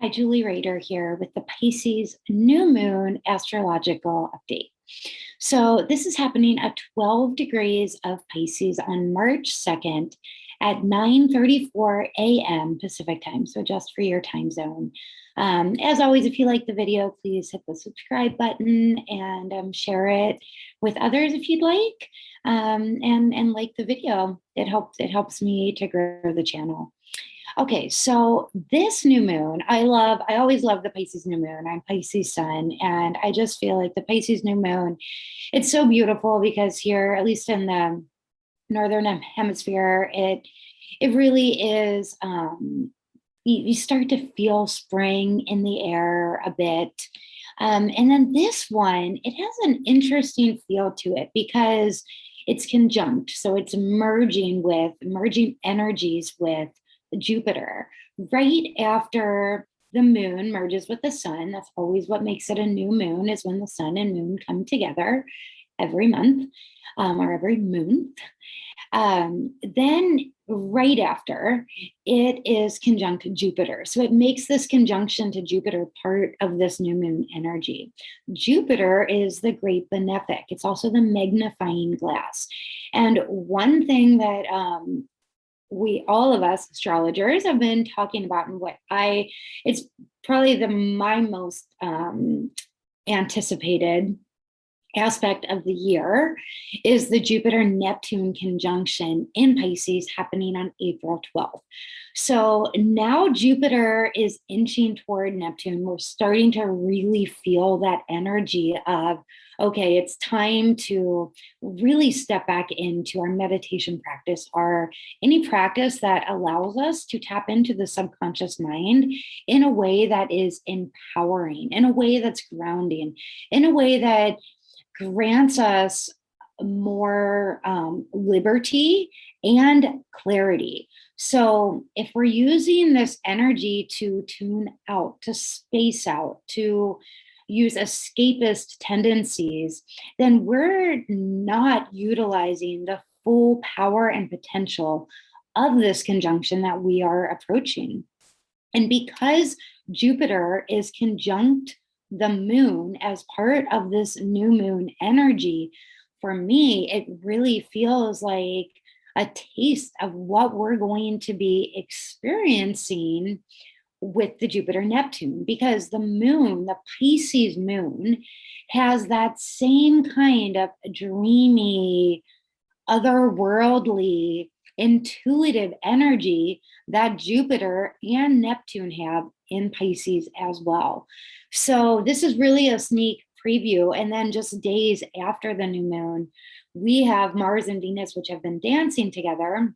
Hi, Julie Rader here with the Pisces new moon astrological update. So this is happening at 12 degrees of Pisces on March 2nd at 9:34 a.m. Pacific time. So just for your time zone. As always, if you like the video, please hit the subscribe button and share it with others if you'd like. And like the video. It helps me to grow the channel. Okay, so this new moon, I always love the Pisces new moon. I'm Pisces sun, and I just feel like the Pisces new moon, it's so beautiful because here, at least in the northern hemisphere, it really is you start to feel spring in the air a bit. And then this one, it has an interesting feel to it because it's conjunct. So it's merging energies with Jupiter right after the moon merges with the sun. That's always what makes it a new moon, is when the sun and moon come together every month or every moon. Then right after, it is conjunct Jupiter. So it makes this conjunction to Jupiter part of this new moon energy. Jupiter is the great benefic. It's also the magnifying glass. And one thing that all of us astrologers have been talking about, and it's probably my most anticipated aspect of the year, is the Jupiter-Neptune conjunction in Pisces happening on April 12th. So now Jupiter is inching toward Neptune. We're starting to really feel that energy of, okay, it's time to really step back into our meditation practice, or any practice that allows us to tap into the subconscious mind in a way that is empowering, in a way that's grounding, in a way that grants us more liberty and clarity. So if we're using this energy to tune out, to space out, to use escapist tendencies, then we're not utilizing the full power and potential of this conjunction that we are approaching. And because Jupiter is conjunct the moon as part of this new moon energy, for me, it really feels like a taste of what we're going to be experiencing with the Jupiter Neptune, because the moon, the Pisces moon, has that same kind of dreamy, otherworldly, intuitive energy that Jupiter and Neptune have in Pisces as well. So this is really a sneak preview. And then just days after the new moon, we have Mars and Venus, which have been dancing together,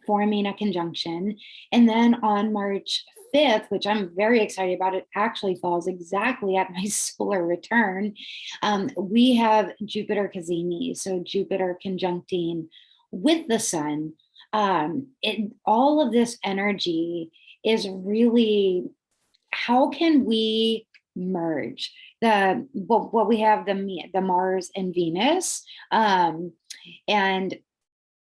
forming a conjunction. And then on March 5th, which I'm very excited about, it actually falls exactly at my solar return. We have Jupiter Cazimi, so Jupiter conjuncting with the sun. All of this energy is really, how can we merge what we have, the Mars and Venus, and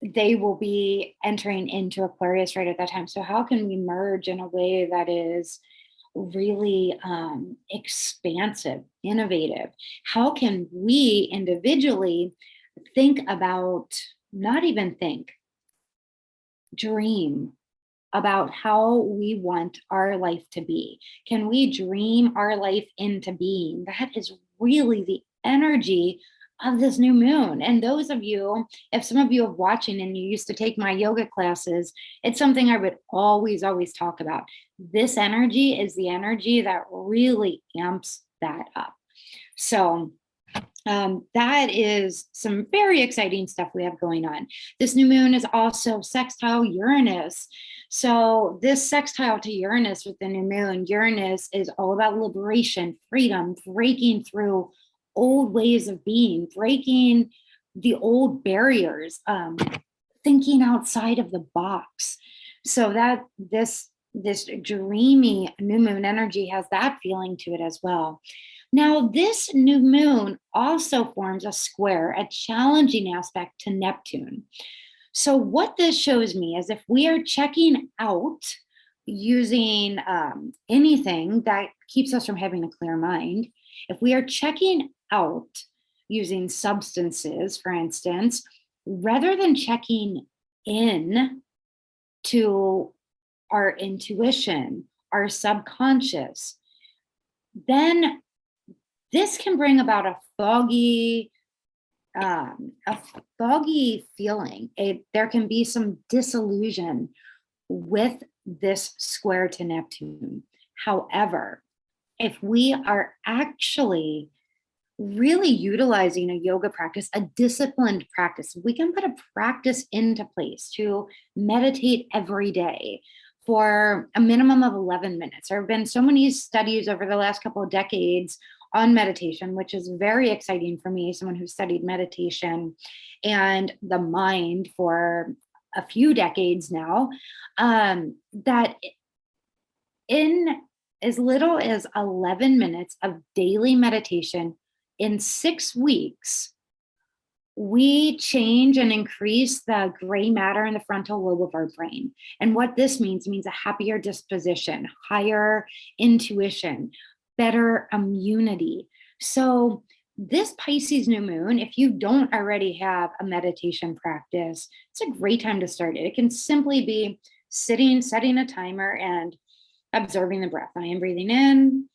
they will be entering into Aquarius right at that time. So how can we merge in a way that is really expansive, innovative? How can we individually think about, not even think, dream about how we want our life to be? Can we dream our life into being? That is really the energy of this new moon. And those of you, if some of you are watching and you used to take my yoga classes, it's something I would always talk about. This energy is the energy that really amps that up. So that is some very exciting stuff we have going on. This new moon is also sextile Uranus. So this sextile to Uranus with the new moon, Uranus is all about liberation, freedom, breaking through old ways of being, breaking the old barriers, thinking outside of the box. So that this dreamy new moon energy has that feeling to it as well. Now, this new moon also forms a square, a challenging aspect to Neptune. So what this shows me is if we are checking out using anything that keeps us from having a clear mind, if we are checking out using substances, for instance, rather than checking in to our intuition, our subconscious, then this can bring about a foggy feeling. There can be some disillusion with this square to Neptune. However, if we are actually really utilizing a yoga practice, a disciplined practice, we can put a practice into place to meditate every day for a minimum of 11 minutes. There have been so many studies over the last couple of decades on meditation, which is very exciting for me, someone who studied meditation and the mind for a few decades now, that in as little as 11 minutes of daily meditation in 6 weeks, we change and increase the gray matter in the frontal lobe of our brain. And what this means a happier disposition, higher intuition, better immunity. So this Pisces new moon, if you don't already have a meditation practice, it's a great time to start it. It can simply be sitting, setting a timer, and observing the breath. I am breathing in,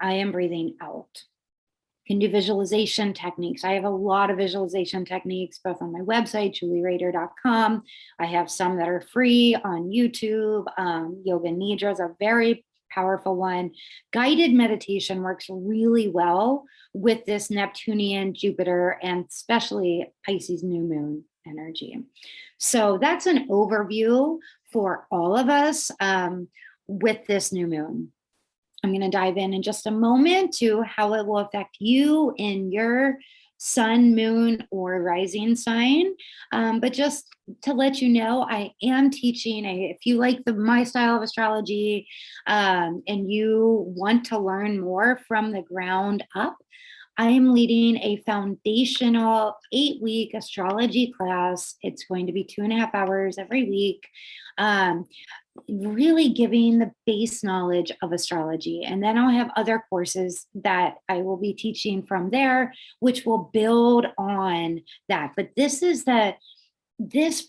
I am breathing out. You can do visualization techniques. I have a lot of visualization techniques, both on my website, julierader.com. I have some that are free on YouTube. Yoga Nidra is a very powerful one. Guided meditation works really well with this Neptunian, Jupiter, and especially Pisces new moon energy. So that's an overview for all of us with this new moon. I'm going to dive in just a moment to how it will affect you in your sun, moon, or rising sign. But just to let you know, I am teaching, if you like my style of astrology and you want to learn more from the ground up, I am leading a foundational 8-week astrology class. It's going to be 2.5 hours every week. Really giving the base knowledge of astrology. And then I'll have other courses that I will be teaching from there, which will build on that. But this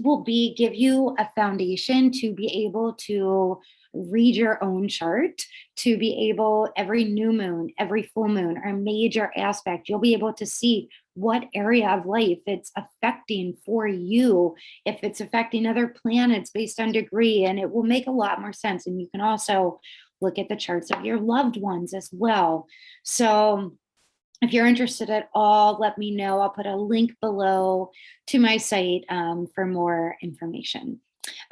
will give you a foundation to be able to read your own chart, to be able, every new moon, every full moon, or major aspect, you'll be able to see what area of life it's affecting for you, if it's affecting other planets based on degree, and it will make a lot more sense. And you can also look at the charts of your loved ones as well. So if you're interested at all, let me know. I'll put a link below to my site for more information.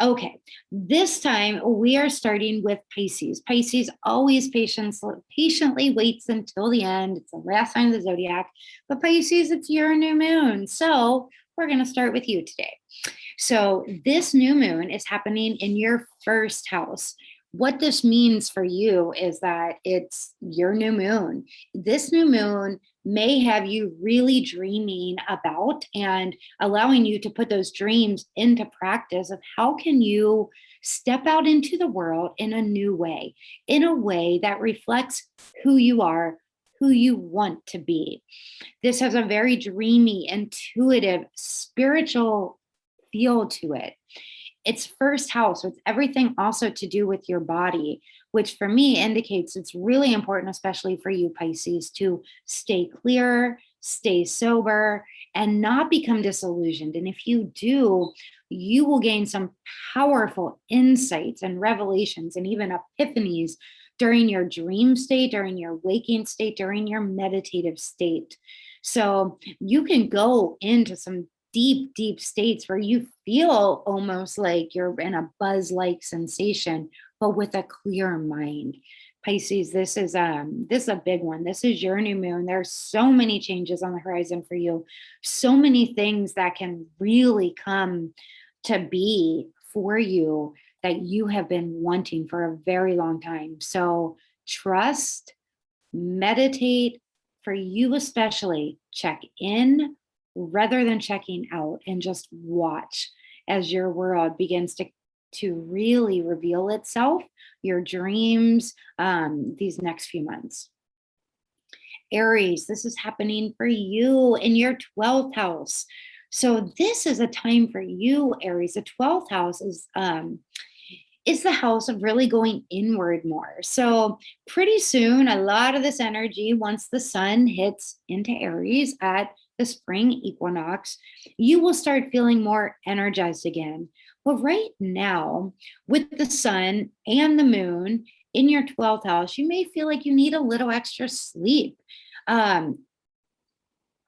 Okay, this time we are starting with Pisces. Pisces always patiently waits until the end. It's the last sign of the zodiac. But Pisces, it's your new moon. So we're going to start with you today. So this new moon is happening in your first house. What this means for you is that it's your new moon. This new moon may have you really dreaming about and allowing you to put those dreams into practice of how can you step out into the world in a new way, in a way that reflects who you are, who you want to be. This has a very dreamy, intuitive, spiritual feel to it. It's first house, so it's everything also to do with your body, which for me indicates it's really important, especially for you Pisces, to stay clear, stay sober, and not become disillusioned. And if you do, you will gain some powerful insights and revelations and even epiphanies during your dream state, during your waking state, during your meditative state. So you can go into some deep states where you feel almost like you're in a buzz-like sensation, but with a clear mind. Pisces, this is a big one. This is your new moon. There's so many changes on the horizon for you, so many things that can really come to be for you that you have been wanting for a very long time. So trust, meditate, for you especially, check in rather than checking out, and just watch as your world begins to to really reveal itself, your dreams, these next few months. Aries, this is happening for you in your 12th house. So this is a time for you, Aries. The 12th house is the house of really going inward more. So pretty soon, a lot of this energy, once the sun hits into Aries at the spring equinox, you will start feeling more energized again. But right now, with the sun and the moon in your 12th house, you may feel like you need a little extra sleep. Um,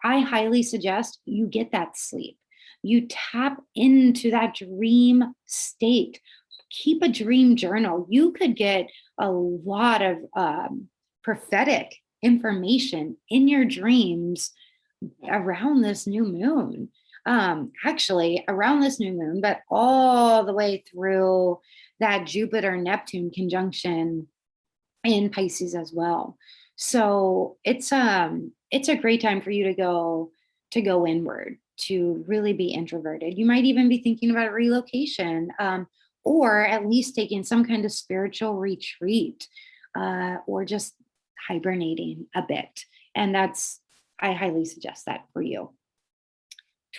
I highly suggest you get that sleep. You tap into that dream state. Keep a dream journal. You could get a lot of prophetic information in your dreams around this new moon. Actually, around this new moon, but all the way through that Jupiter Neptune conjunction in Pisces as well. So it's a great time for you to go inward, to really be introverted. You might even be thinking about relocation, or at least taking some kind of spiritual retreat, or just hibernating a bit. And I highly suggest that for you.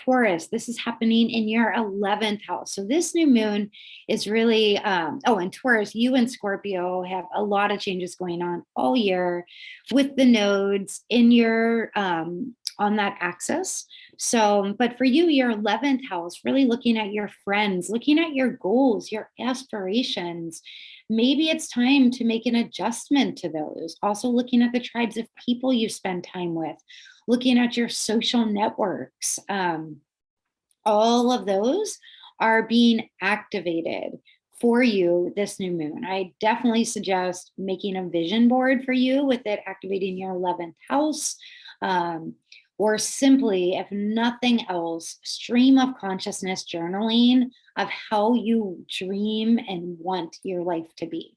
Taurus, this is happening in your 11th house. So this new moon is really, and Taurus, you and Scorpio have a lot of changes going on all year with the nodes in your, on that axis. So, but for you, your 11th house, really looking at your friends, looking at your goals, your aspirations. Maybe it's time to make an adjustment to those. Also looking at the tribes of people you spend time with, looking at your social networks. All of those are being activated for you this new moon. I definitely suggest making a vision board for you with it activating your 11th house. Or simply, if nothing else, stream of consciousness journaling of how you dream and want your life to be.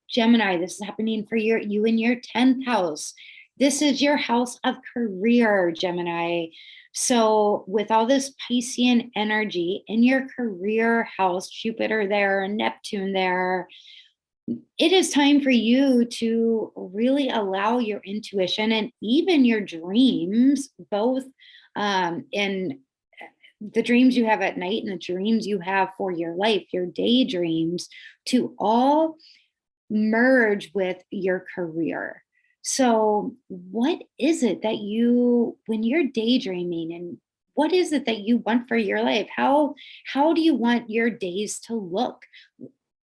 Gemini, this is happening for you in your 10th house. This is your house of career, Gemini. So with all this Piscean energy in your career house, Jupiter there, Neptune there, it is time for you to really allow your intuition and even your dreams, both in the dreams you have at night and the dreams you have for your life, your daydreams, to all merge with your career. So, what is it that when you're daydreaming, and what is it that you want for your life? How do you want your days to look?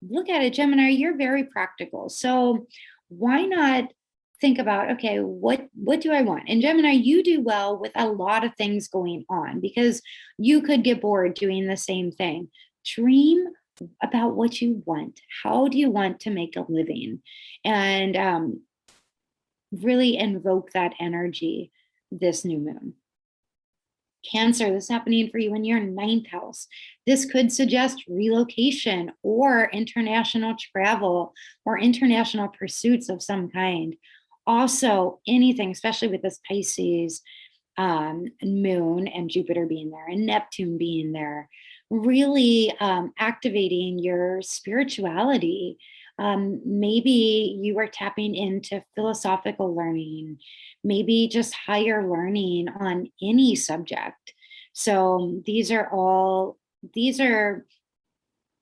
Look at it, Gemini, you're very practical. So why not think about, okay, what do I want? And Gemini, you do well with a lot of things going on because you could get bored doing the same thing. Dream about what you want. How do you want to make a living? And really invoke that energy this new moon. Cancer, this is happening for you in your 9th house. This could suggest relocation or international travel or international pursuits of some kind. Also, anything, especially with this Pisces moon and Jupiter being there and Neptune being there, really activating your spirituality. Maybe you are tapping into philosophical learning, maybe just higher learning on any subject. So these are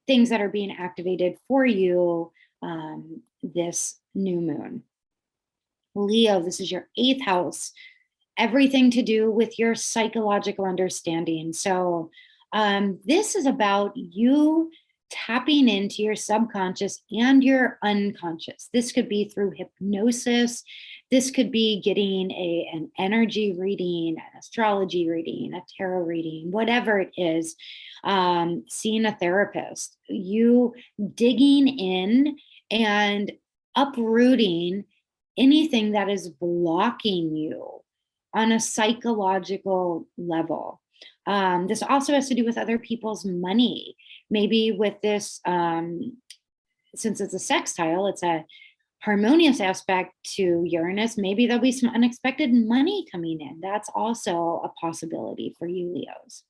things that are being activated for you this new moon. Leo, this is your 8th house, everything to do with your psychological understanding. So this is about you tapping into your subconscious and your unconscious. This could be through hypnosis. This could be getting an energy reading, an astrology reading, a tarot reading, whatever it is, seeing a therapist, you digging in and uprooting anything that is blocking you on a psychological level. This also has to do with other people's money. Maybe with this, since it's a sextile, it's a harmonious aspect to Uranus. Maybe there'll be some unexpected money coming in. That's also a possibility for you, Leos.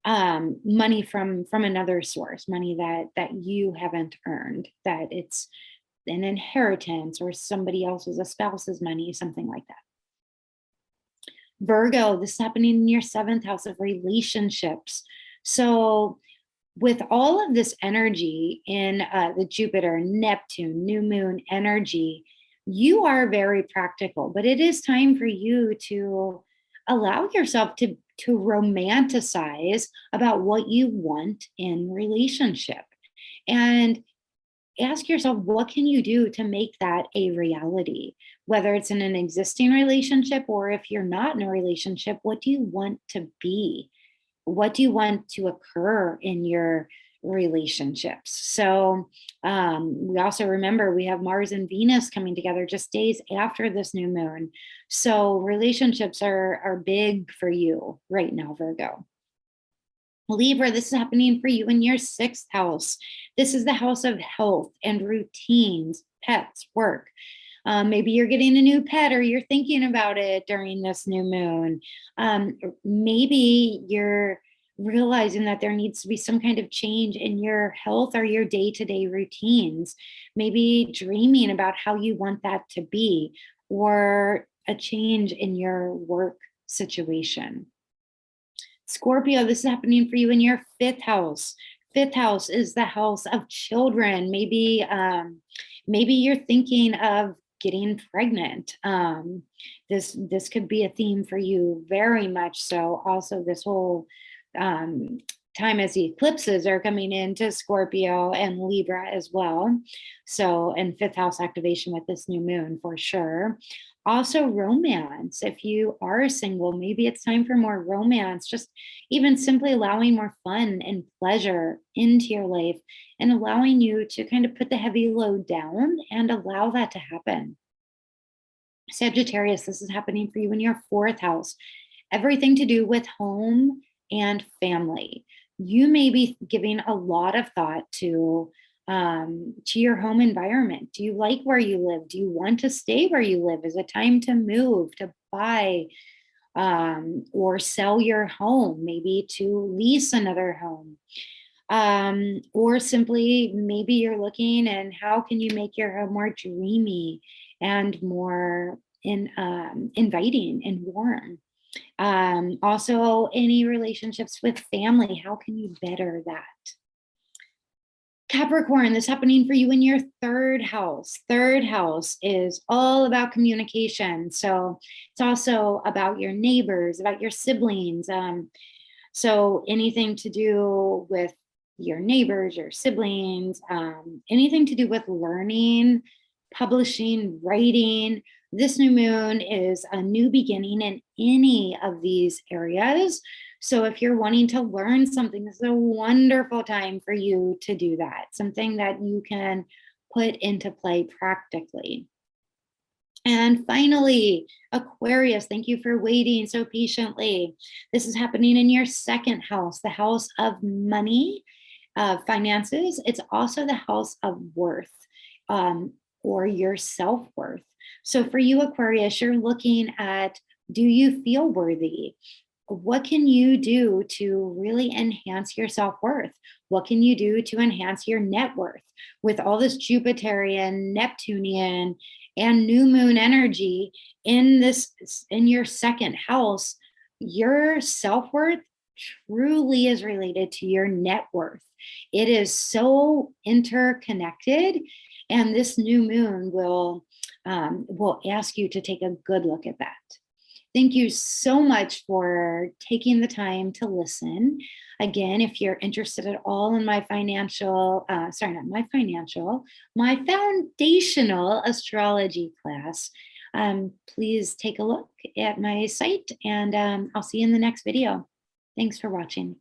money from another source, money that you haven't earned, that it's an inheritance or somebody else's, a spouse's money, something like that. Virgo, this is happening in your 7th house of relationships. So with all of this energy in the Jupiter, Neptune, new moon energy, you are very practical, but it is time for you to allow yourself to romanticize about what you want in relationship. And ask yourself, what can you do to make that a reality? Whether it's in an existing relationship or if you're not in a relationship, what do you want to be? What do you want to occur in your relationships? So we also remember we have Mars and Venus coming together just days after this new moon. So relationships are big for you right now, Virgo. Libra, this is happening for you in your 6th house. This is the house of health and routines, pets, work. Maybe you're getting a new pet or you're thinking about it during this new moon. Maybe you're realizing that there needs to be some kind of change in your health or your day-to-day routines. Maybe dreaming about how you want that to be, or a change in your work situation. Scorpio, this is happening for you in your 5th house. 5th house is the house of children. Maybe you're thinking of getting pregnant. This could be a theme for you, very much so. Also, this whole time as the eclipses are coming into Scorpio and Libra as well. So, and 5th house activation with this new moon for sure. Also, romance. If you are single, maybe it's time for more romance, just even simply allowing more fun and pleasure into your life and allowing you to kind of put the heavy load down and allow that to happen. Sagittarius, this is happening for you in your 4th house. Everything to do with home and family. You may be giving a lot of thought to your home environment. Do you like where you live? Do you want to stay where you live? Is it time to move, to buy, or sell your home, maybe to lease another home? Or simply maybe you're looking and how can you make your home more dreamy and more inviting and warm? Also, any relationships with family, how can you better that? Capricorn, this is happening for you in your 3rd house. 3rd house is all about communication. So it's also about your neighbors, about your siblings. So anything to do with your neighbors, your siblings, anything to do with learning, publishing, writing. This new moon is a new beginning in any of these areas. So if you're wanting to learn something, this is a wonderful time for you to do that, something that you can put into play practically. And finally, Aquarius, thank you for waiting so patiently. This is happening in your 2nd house, the house of money, finances. It's also the house of worth, or your self-worth. So for you, Aquarius, you're looking at, do you feel worthy? What can you do to really enhance your self-worth? What can you do to enhance your net worth? With all this Jupiterian, Neptunian, and new moon energy in your 2nd house, your self-worth truly is related to your net worth. It is so interconnected, and this new moon will ask you to take a good look at that. Thank you so much for taking the time to listen. Again, if you're interested at all in my foundational astrology class, please take a look at my site, and I'll see you in the next video. Thanks for watching.